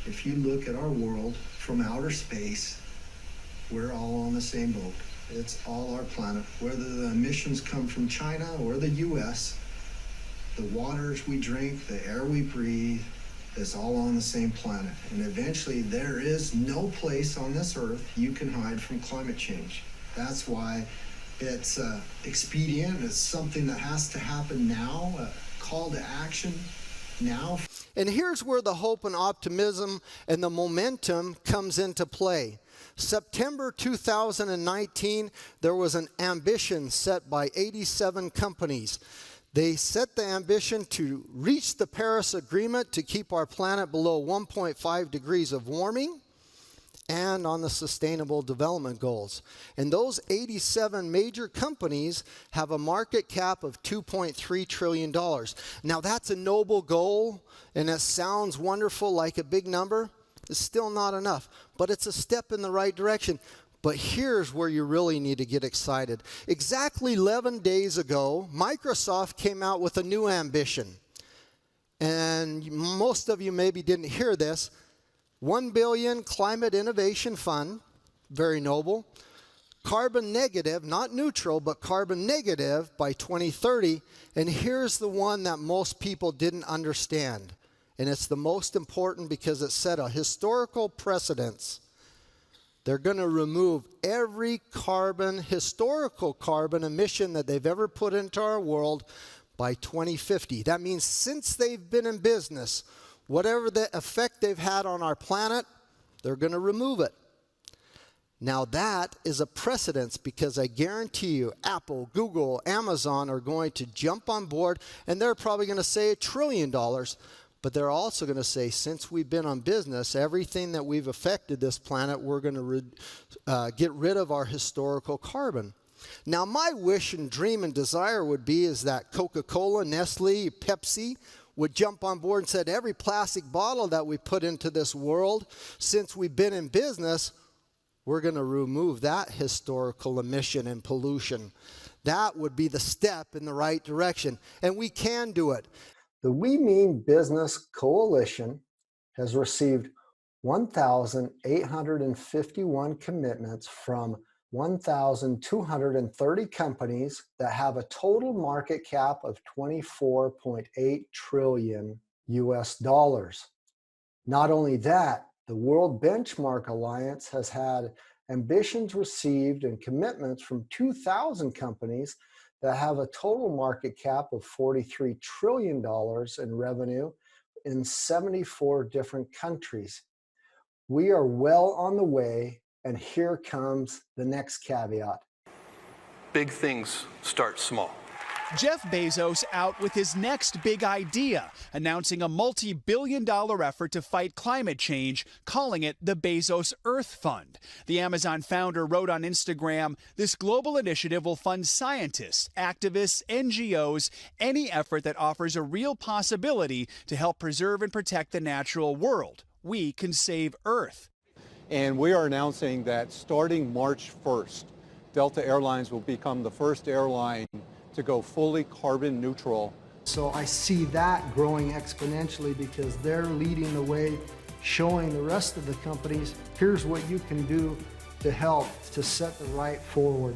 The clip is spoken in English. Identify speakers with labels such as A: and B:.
A: if you look at our world from outer space, we're all on the same boat. It's all our planet. Whether the emissions come from China or the US, the waters we drink, the air we breathe, is all on the same planet. And eventually there is no place on this earth you can hide from climate change. That's why it's expedient. It's something that has to happen now, a call to action now.
B: And here's where the hope and optimism and the momentum comes into play. September 2019, there was an ambition set by 87 companies. They set the ambition to reach the Paris Agreement to keep our planet below 1.5 degrees of warming and on the Sustainable Development Goals. And those 87 major companies have a market cap of $2.3 trillion. Now that's a noble goal, and it sounds wonderful like a big number. It's still not enough, but it's a step in the right direction. But here's where you really need to get excited. Exactly 11 days ago, Microsoft came out with a new ambition. And most of you maybe didn't hear this. $1 billion Climate Innovation Fund, very noble. Carbon negative, not neutral, but carbon negative by 2030. And here's the one that most people didn't understand. And it's the most important because it set a historical precedence. They're going to remove every historical carbon emission that they've ever put into our world by 2050. That means since they've been in business, whatever the effect they've had on our planet, they're going to remove it. Now that is a precedence because I guarantee you Apple, Google, Amazon are going to jump on board, and they're probably going to say $1 trillion. But they're also going to say, since we've been on business, everything that we've affected this planet, we're going to get rid of our historical carbon. Now, my wish and dream and desire would be is that Coca-Cola, Nestle, Pepsi would jump on board and said, every plastic bottle that we put into this world, since we've been in business, we're going to remove that historical emission and pollution. That would be the step in the right direction, and we can do it. The We Mean Business Coalition has received 1,851 commitments from 1,230 companies that have a total market cap of $24.8 trillion US dollars. Not only that, the World Benchmark Alliance has had ambitions received and commitments from 2,000 companies that have a total market cap of $43 trillion in revenue in 74 different countries. We are well on the way, and here comes the next caveat.
C: Big things start small.
D: Jeff Bezos out with his next big idea, announcing a multi-billion-dollar effort to fight climate change, calling it the Bezos Earth Fund. The Amazon founder wrote on Instagram, "This global initiative will fund scientists, activists, NGOs, any effort that offers a real possibility to help preserve and protect the natural world. We can save Earth."
E: And we are announcing that starting March 1st, Delta Airlines will become the first airline to go fully carbon neutral.
A: So I see that growing exponentially because they're leading the way, showing the rest of the companies, here's what you can do to help to set the right forward.